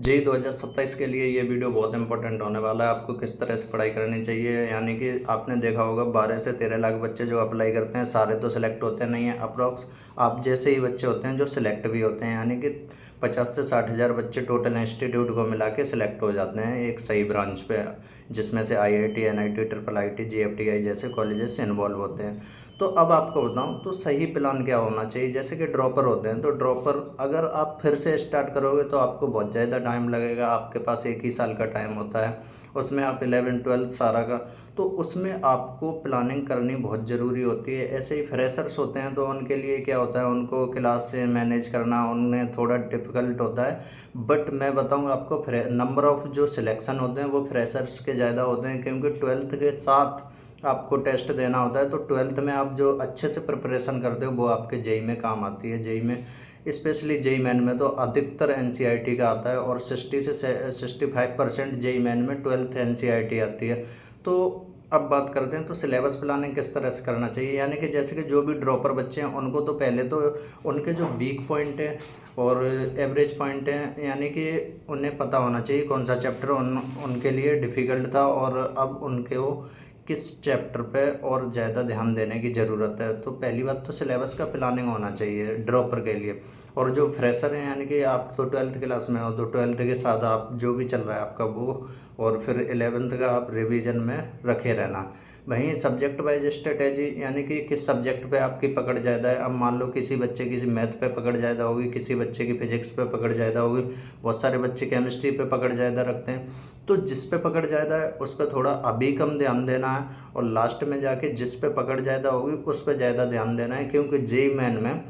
जी 2027 के लिए ये वीडियो बहुत इंपॉर्टेंट होने वाला है। आपको किस तरह से पढ़ाई करनी चाहिए, यानी कि आपने देखा होगा 12 से 13 लाख बच्चे जो अप्लाई करते हैं सारे तो सिलेक्ट होते नहीं हैं। अप्रॉक्स आप जैसे ही बच्चे होते हैं जो सिलेक्ट भी होते हैं, यानी कि 50 से 60 हज़ार बच्चे टोटल इंस्टीट्यूट को मिला के सिलेक्ट हो जाते हैं एक सही ब्रांच पे, जिसमें से IIT, NIT, triple IIT, GFTI जैसे कॉलेजेस इन्वॉल्व होते हैं। तो अब आपको बताऊं तो सही प्लान क्या होना चाहिए। जैसे कि ड्रॉपर होते हैं, तो ड्रॉपर अगर आप फिर से स्टार्ट करोगे तो आपको बहुत ज़्यादा टाइम लगेगा। आपके पास 1 ही साल का टाइम होता है, उसमें आप 11th 12th सारा का, तो उसमें आपको प्लानिंग करनी बहुत ज़रूरी होती है। ऐसे ही फ्रेशर्स होते हैं तो उनके लिए क्या होता है, उनको क्लास से मैनेज करना उन्हें थोड़ा डिफ़िकल्ट होता है। बट मैं बताऊँ आपको, नंबर ऑफ़ जो सिलेक्शन होते हैं वो फ्रेशर्स के ज़्यादा होते हैं, क्योंकि 12th के साथ आपको टेस्ट देना होता है। तो 12th में आप जो अच्छे से प्रिपरेशन करते हो वो आपके जेई में काम आती है। जेई में स्पेशली जेई मेन में तो अधिकतर एनसीईआरटी का आता है, और 60 से 65% जेई मेन में 12th एनसीईआरटी आती है। तो अब बात करते हैं तो सिलेबस प्लानिंग किस तरह से करना चाहिए। यानी कि जैसे कि जो भी ड्रॉपर बच्चे हैं उनको तो पहले तो उनके जो वीक पॉइंट है और एवरेज पॉइंट है, यानी कि उन्हें पता होना चाहिए कौन सा चैप्टर उनके लिए डिफ़िकल्ट था और अब उनके वो किस चैप्टर पे और ज़्यादा ध्यान देने की ज़रूरत है। तो पहली बात तो सिलेबस का प्लानिंग होना चाहिए ड्रॉपर के लिए। और जो फ्रेशर हैं, यानी कि आप तो 12th क्लास में हो तो 12th के साथ आप जो भी चल रहा है आपका वो, और फिर 11th का आप रिवीजन में रखे रहना। वहीं सब्जेक्ट वाइज स्ट्रेटेजी, यानी कि किस सब्जेक्ट पे आपकी पकड़ ज़्यादा है। अब मान लो किसी बच्चे किसी मैथ पे पकड़ ज़्यादा होगी, किसी बच्चे की फिजिक्स पे पकड़ ज़्यादा होगी, बहुत सारे बच्चे केमिस्ट्री पे पकड़ ज़्यादा रखते हैं। तो जिस पे पकड़ ज़्यादा है उस पे थोड़ा अभी कम ध्यान देना है, और लास्ट में जाके जिस पे पकड़ ज़्यादा होगी उस पे ज़्यादा ध्यान देना है। क्योंकि जेईई मेन में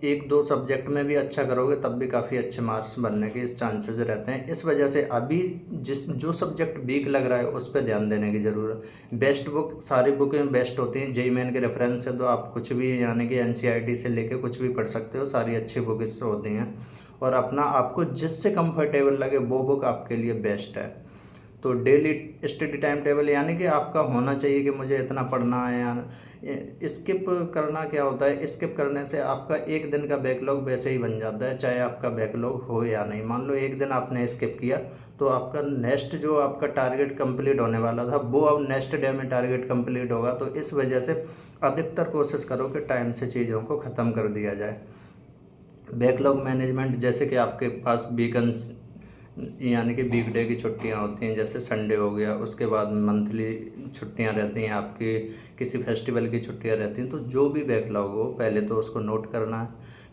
1-2 सब्जेक्ट में भी अच्छा करोगे तब भी काफ़ी अच्छे मार्क्स बनने के चांसेस रहते हैं। इस वजह से अभी जो सब्जेक्ट वीक लग रहा है उस पर ध्यान देने की ज़रूरत है। बेस्ट बुक, सारी बुकें बेस्ट होती हैं जेईई मेन के रेफरेंस से, तो आप कुछ भी यानी कि एनसीईआरटी से लेके कुछ भी पढ़ सकते हो, सारी अच्छी बुक इससे होती हैं। और अपना आपको जिससे कंफर्टेबल लगे वो बुक आपके लिए बेस्ट है। तो डेली स्टडी टाइम टेबल, यानी कि आपका होना चाहिए कि मुझे इतना पढ़ना है। या स्किप करना क्या होता है, स्किप करने से आपका एक दिन का बैकलॉग वैसे ही बन जाता है, चाहे आपका बैकलॉग हो या नहीं। मान लो एक दिन आपने स्किप किया तो आपका नेक्स्ट जो आपका टारगेट कंप्लीट होने वाला था वो अब नेक्स्ट डे में टारगेट कंप्लीट होगा। तो इस वजह से अधिकतर कोशिश करो कि टाइम से चीज़ों को ख़त्म कर दिया जाए। बैकलॉग मैनेजमेंट, जैसे कि आपके पास वीकेंड्स यानी कि वीकडे की छुट्टियां होती हैं, जैसे संडे हो गया, उसके बाद मंथली छुट्टियां रहती हैं आपकी, किसी फेस्टिवल की छुट्टियां रहती हैं। तो जो भी बैकलॉग हो पहले तो उसको नोट करना है,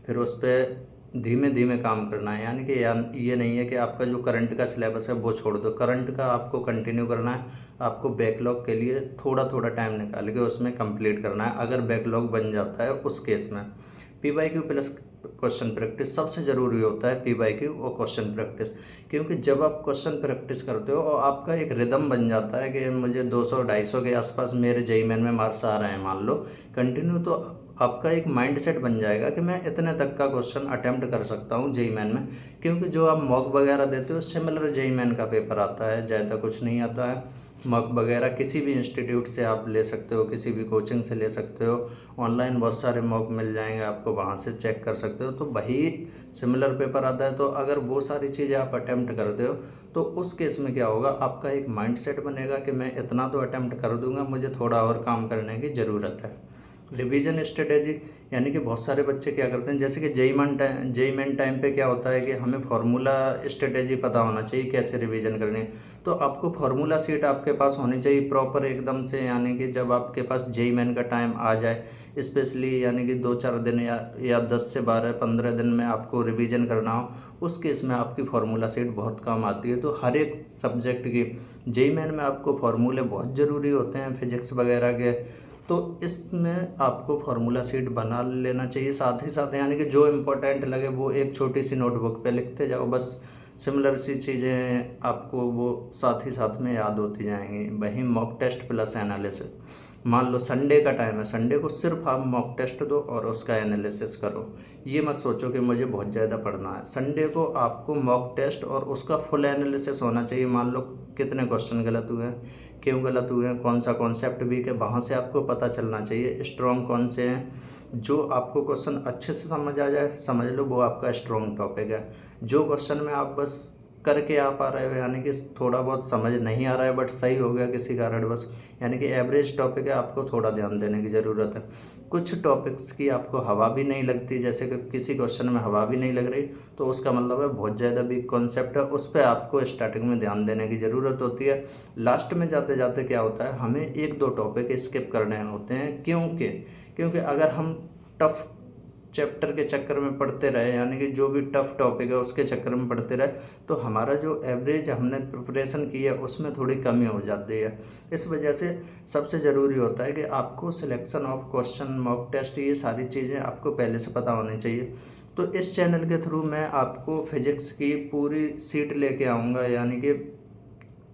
फिर उस पर धीमे धीमे काम करना है। यानी कि ये नहीं है कि आपका जो करंट का सिलेबस है वो छोड़ दो, करंट का आपको कंटिन्यू करना है। आपको बैकलॉग के लिए थोड़ा थोड़ा टाइम निकाल के उसमें कंप्लीट करना है, अगर बैकलॉग बन जाता है उस केस में। PYQ प्लस क्वेश्चन प्रैक्टिस सबसे ज़रूरी होता है, PYQ और क्वेश्चन प्रैक्टिस। क्योंकि जब आप क्वेश्चन प्रैक्टिस करते हो और आपका एक रिदम बन जाता है कि मुझे 200-250 के आसपास मेरे जेईई मेन में मार्क्स आ रहे हैं मान लो कंटिन्यू, तो आपका एक माइंड सेट बन जाएगा कि मैं इतने तक का क्वेश्चन अटेम्प्ट कर सकता हूँ जेईई मेन में। क्योंकि जो आप मॉक वगैरह देते हो सिमिलर जेईई मेन का पेपर आता है, ज़्यादा कुछ नहीं आता है। मॉक वगैरह किसी भी इंस्टीट्यूट से आप ले सकते हो, किसी भी कोचिंग से ले सकते हो, ऑनलाइन बहुत सारे मॉक मिल जाएंगे आपको, वहाँ से चेक कर सकते हो। तो वही सिमिलर पेपर आता है। तो अगर वो सारी चीज़ें आप अटेम्प्ट करते हो तो उस केस में क्या होगा, आपका एक माइंड सेट बनेगा कि मैं इतना तो अटेम्प्ट कर दूंगा, मुझे थोड़ा और काम करने की ज़रूरत है। रिवीजन स्ट्रेटेजी, यानी कि बहुत सारे बच्चे क्या करते हैं, जैसे कि जेईई मेन टाइम पे क्या होता है कि हमें फार्मूला स्ट्रेटेजी पता होना चाहिए कैसे रिवीजन करनी है। तो आपको फार्मूला सीट आपके पास होनी चाहिए प्रॉपर एकदम से, यानी कि जब आपके पास जेईई मेन का टाइम आ जाए स्पेशली, यानी कि 2-4 दिन या 10 से 12-15 दिन में आपको रिवीजन करना हो, उस केस में आपकी फार्मूला सीट बहुत काम आती है। तो हर एक सब्जेक्ट की जेईई मेन में आपको फार्मूले बहुत ज़रूरी होते हैं, फिजिक्स वगैरह के। तो इसमें आपको फार्मूला शीट बना लेना चाहिए साथ ही साथ, यानी कि जो इम्पोर्टेंट लगे वो एक छोटी सी नोटबुक पे लिखते जाओ, बस सिमिलर सी चीज़ें आपको वो साथ ही साथ में याद होती जाएंगी। वहीं मॉक टेस्ट प्लस एनालिसिस, मान लो संडे का टाइम है, संडे को सिर्फ आप मॉक टेस्ट दो और उसका एनालिसिस करो। ये मत सोचो कि मुझे बहुत ज़्यादा पढ़ना है, संडे को आपको मॉक टेस्ट और उसका फुल एनालिसिस होना चाहिए। मान लो कितने क्वेश्चन गलत हुए हैं, क्यों गलत हुए हैं, कौन सा कॉन्सेप्ट वीक है, वहाँ से आपको पता चलना चाहिए। स्ट्रॉन्ग कौन से हैं, जो आपको क्वेश्चन अच्छे से समझ आ जाए समझ लो वो आपका स्ट्रॉन्ग टॉपिक है। जो क्वेश्चन में आप बस करके आ पा रहे हो, यानी कि थोड़ा बहुत समझ नहीं आ रहा है बट सही हो गया किसी कारणवश, यानी कि एवरेज टॉपिक है, आपको थोड़ा ध्यान देने की ज़रूरत है। कुछ टॉपिक्स की आपको हवा भी नहीं लगती, जैसे कि किसी क्वेश्चन में हवा भी नहीं लग रही, तो उसका मतलब है बहुत ज़्यादा वीक कॉन्सेप्ट है, उस पर आपको स्टार्टिंग में ध्यान देने की ज़रूरत होती है। लास्ट में जाते जाते क्या होता है, हमें 1-2 टॉपिक स्किप करने होते हैं। क्योंकि अगर हम टफ चैप्टर के चक्कर में पढ़ते रहे, यानी कि जो भी टफ टॉपिक है उसके चक्कर में पढ़ते रहे, तो हमारा जो एवरेज हमने प्रिपरेशन की है उसमें थोड़ी कमी हो जाती है। इस वजह से सबसे ज़रूरी होता है कि आपको selection of question, mock test, ये सारी चीज़ें आपको पहले से पता होनी चाहिए। तो इस चैनल के थ्रू मैं आपको फिजिक्स की पूरी सीट लेके आऊँगा, यानी कि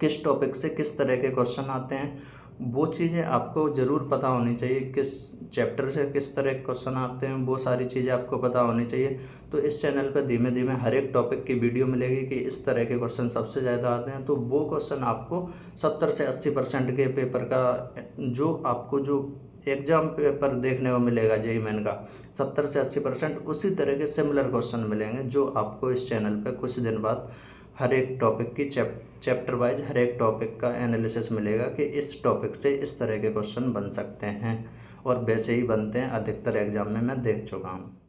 किस टॉपिक से किस तरह के क्वेश्चन आते हैं, वो चीज़ें आपको ज़रूर पता होनी चाहिए। किस चैप्टर से किस तरह के क्वेश्चन आते हैं, वो सारी चीज़ें आपको पता होनी चाहिए। तो इस चैनल पर धीमे धीमे हर एक टॉपिक की वीडियो मिलेगी कि इस तरह के क्वेश्चन सबसे ज़्यादा आते हैं, तो वो क्वेश्चन आपको 70 से 80% के पेपर का जो आपको जो एग्ज़ाम पेपर देखने को मिलेगा जेईई मेन का, 70 से 80% उसी तरह के सिमिलर क्वेश्चन मिलेंगे, जो आपको इस चैनल पर कुछ दिन बाद हर एक टॉपिक की चैप्टर वाइज हर एक टॉपिक का एनालिसिस मिलेगा कि इस टॉपिक से इस तरह के क्वेश्चन बन सकते हैं, और वैसे ही बनते हैं अधिकतर एग्जाम में, मैं देख चुका हूँ।